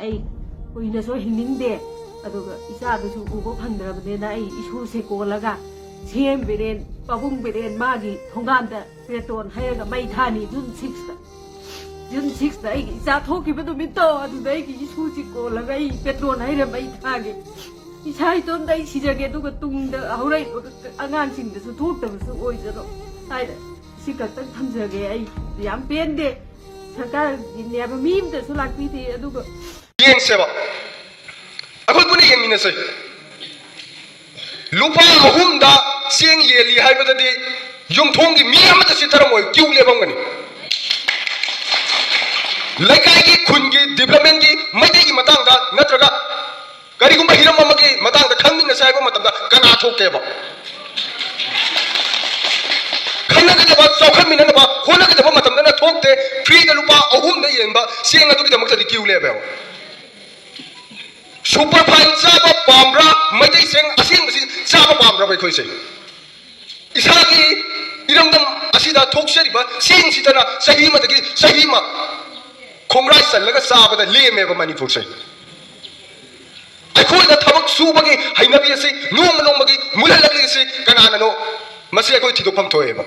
ꯑꯩ ꯀꯨꯏꯅꯁꯨ ꯍꯤꯡꯅꯤꯡꯗꯦ ꯑꯗꯨꯒ ꯏꯆꯥꯗꯨꯁꯨ ꯎꯕ ꯐꯪꯗ꯭ꯔꯕꯅꯤꯅ ꯑꯩ ꯏꯁꯨꯁꯦ ꯀꯣꯜꯂꯒ ꯁꯦꯝ ꯕꯤꯔꯦꯟ ꯄꯥꯕꯨꯡ ꯕꯤꯔꯦꯟ ꯃꯥꯒꯤ ꯊꯣꯡꯒꯥꯟꯗ ꯄꯦꯇ꯭ꯔꯣꯜ ꯍꯩꯔꯒ ꯃꯩ ꯊꯥꯅꯤ ꯖꯨꯟ 6ꯇ ꯑꯩꯒꯤ ꯏꯆꯥ ꯊꯣꯛꯈꯤꯕ ꯅꯨꯃꯤꯠꯇꯣ ꯑꯗꯨꯗ ꯑꯩꯒꯤ ꯏꯁꯨꯁꯤ ꯀꯣꯜꯂꯒ ꯑꯩ ꯄꯦꯇ꯭ꯔꯣꯜ ꯍꯩꯔ ꯃꯩ ꯊꯥꯒꯦ ꯏꯁꯥ ꯏꯇꯣꯝꯇ ꯑꯩ ꯁꯤꯖꯒꯦ ꯑꯗꯨꯒ ꯇꯨꯡꯗ ꯍꯧꯔꯛꯏꯕ ꯑꯉꯥꯡꯁꯤꯡꯗꯁꯨ ꯊꯣꯛꯇꯕꯁꯨ ꯑꯣꯏꯖꯔꯣ ꯍꯥꯏꯅ ꯁꯤ ꯈꯛꯇꯪ ꯊꯝꯖꯒꯦ ꯑꯩ ꯌꯥꯝ ꯄꯦꯟꯗꯦ ꯁꯔꯀꯥꯔꯒꯤꯅꯦꯕ ꯃꯤ ꯑꯃꯇꯁꯨ ꯂꯥꯛꯄꯤꯗꯦ ꯑꯗꯨꯒ ꯌꯦꯡꯁꯦꯕ ꯑꯩꯈꯣꯏ ꯄꯨꯟꯅ ꯌꯦꯡꯃꯤꯟꯅꯁꯦ ꯂꯨꯄꯥ 3ꯗ ꯆꯦꯡ ꯌꯦꯜꯂꯤ ꯍꯥꯏꯕꯗꯗꯤ ꯌꯨꯝꯊꯣꯡꯒꯤ ꯃꯤ ꯑꯃꯠꯇ ꯆꯤꯠꯊꯔꯝꯃꯣꯏ ꯀ꯭ꯌꯨ ꯂꯦꯞꯄꯝꯒꯅꯤ ꯂꯩꯀꯥꯏꯒꯤ ꯈꯨꯟꯒꯤ ꯗꯤꯕꯂꯞꯃꯦꯟꯒꯤ ꯃꯩꯇꯩꯒꯤ ꯃꯇꯥꯡꯗ ꯅꯠꯇ꯭ꯔꯒ ꯀꯔꯤꯒꯨꯝꯕ ꯍꯤꯔꯝ ꯑꯃꯒꯤ ꯃꯇꯥꯡꯗ ꯈꯪꯃꯤꯟꯅꯁꯦ ꯍꯥꯏꯕ ꯃꯇꯝꯗ ꯀꯅꯥ ꯊꯣꯛꯀꯦꯕ ꯈꯟꯅꯒꯗꯕ ꯆꯥꯎꯈꯠꯃꯤꯟꯅꯅꯕ ꯍꯣꯠꯅꯒꯗꯕ ꯃꯇꯝꯗꯅ ꯊꯣꯛꯇꯦ ꯐ꯭ꯔꯤꯗ ꯂꯨꯄꯥ 3ꯗ ꯌꯦꯟꯕ ꯆꯦꯡ ꯑꯗꯨꯒꯤꯗꯃꯛꯇꯗꯤ ꯀ꯭ꯌꯨ ꯂꯦꯞꯄꯦꯕ ꯁꯨꯄꯔꯐꯥꯏꯟ ꯆꯥꯕ ꯄꯥꯝꯕ꯭ꯔꯥ ꯃꯩꯇꯩ ꯆꯦꯡ ꯑꯁꯦꯡꯕꯁꯤ ꯆꯥꯕ ꯄꯥꯝꯕ꯭ꯔꯥ ꯑꯩꯈꯣꯏꯁꯦ ꯏꯁꯥꯒꯤ ꯏꯔꯝꯗꯝ ꯑꯁꯤꯗ ꯊꯣꯛꯆꯔꯤꯕ ꯆꯦꯡꯁꯤꯗꯅ ꯆꯍꯤ ꯑꯃꯗꯒꯤ ꯆꯍꯤ ꯑꯃ ꯈꯣꯡꯒ꯭ꯔꯥꯏ ꯆꯜꯂꯒ ꯆꯥꯕꯗ ꯂꯦꯝꯃꯦꯕ ꯃꯅꯤꯄꯨꯔꯁꯦ ꯑꯩꯈꯣꯏꯗ ꯊꯕꯛ ꯁꯨꯕꯒꯤ ꯍꯩꯅꯕꯤ ꯑꯁꯤ ꯅꯣꯡꯃ ꯅꯣꯡꯃꯒꯤ ꯃꯨꯜꯍꯜꯂꯛꯂꯤꯁꯤ ꯀꯅꯥꯅꯅꯣ ꯃꯁꯤ ꯑꯩꯈꯣꯏ ꯊꯤꯗꯣꯛꯐꯝ ꯊꯣꯛꯑꯦꯕ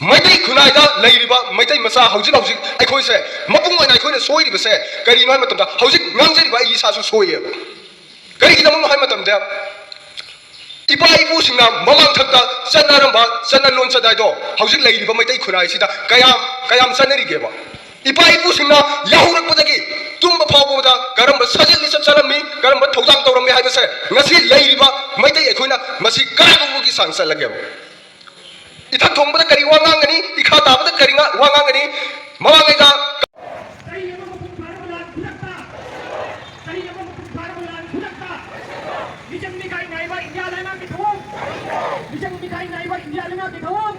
ꯃꯩꯇꯩ ꯈꯨꯟꯅꯥꯏꯗ ꯂꯩꯔꯤꯕ ꯃꯩꯇꯩ ꯃꯆꯥ ꯍꯧꯖꯤꯛ ꯑꯩꯈꯣꯏꯁꯦ ꯃꯄꯨꯡ ꯑꯣꯏꯅ ꯑꯩꯈꯣꯏꯅ ꯁꯣꯏꯔꯤꯕꯁꯦ ꯀꯔꯤꯅꯣ ꯍꯥꯏꯕ ꯃꯇꯝꯗ ꯍꯧꯖꯤꯛ ꯉꯥꯡꯖꯔꯤꯕ ꯑꯩ ꯏꯁꯥꯁꯨ ꯁꯣꯏꯌꯦꯕ ꯀꯔꯤꯒꯤꯗꯃꯛꯅꯣ ꯍꯥꯏꯕ ꯃꯇꯝꯗ ꯏꯄꯥ ꯏꯄꯨꯁꯤꯡꯅ ꯃꯃꯥꯡꯊꯛꯇ ꯆꯠꯅꯔꯝꯕ ꯆꯠꯅ ꯂꯣꯟꯆꯠ ꯍꯥꯏꯗꯣ ꯍꯧꯖꯤꯛ ꯂꯩꯔꯤꯕ ꯃꯩꯇꯩ ꯈꯨꯟꯅꯥꯏꯁꯤꯗ ꯀꯌꯥꯝ ꯆꯠꯅꯔꯤꯒꯦꯕ ꯏꯄꯥ ꯏꯄꯨꯁꯤꯡꯅ ꯌꯥꯍꯧꯔꯛꯄꯗꯒꯤ ꯇꯨꯝꯕ ꯐꯥꯎꯕꯗ ꯀꯔꯝꯕ ꯁꯥꯖꯦꯜ ꯂꯤꯆꯠ ꯆꯠꯂꯝꯃꯤ ꯀꯔꯝꯕ ꯊꯧꯗꯥꯡ ꯇꯧꯔꯝꯃꯤ ꯍꯥꯏꯕꯁꯦ ꯉꯁꯤ ꯂꯩꯔꯤꯕ ꯃꯩꯇꯩ ꯑꯩꯈꯣꯏꯅ ꯃꯁꯤ ꯀꯔꯝꯕꯒꯤ ꯆꯥꯡ ꯆꯠꯂꯒꯦꯕ ꯏꯊꯛ ꯊꯣꯡꯕꯗ ꯀꯔꯤ ꯋꯥ ꯉꯥꯡꯒꯅꯤ ꯏꯈꯥ ꯇꯥꯕꯗ ꯀꯔꯤ ꯋꯥ ꯉꯥꯡꯒꯅꯤ ꯃꯃꯥꯡꯉꯩꯗ Bijang Mikay na iba India lang ang bituong.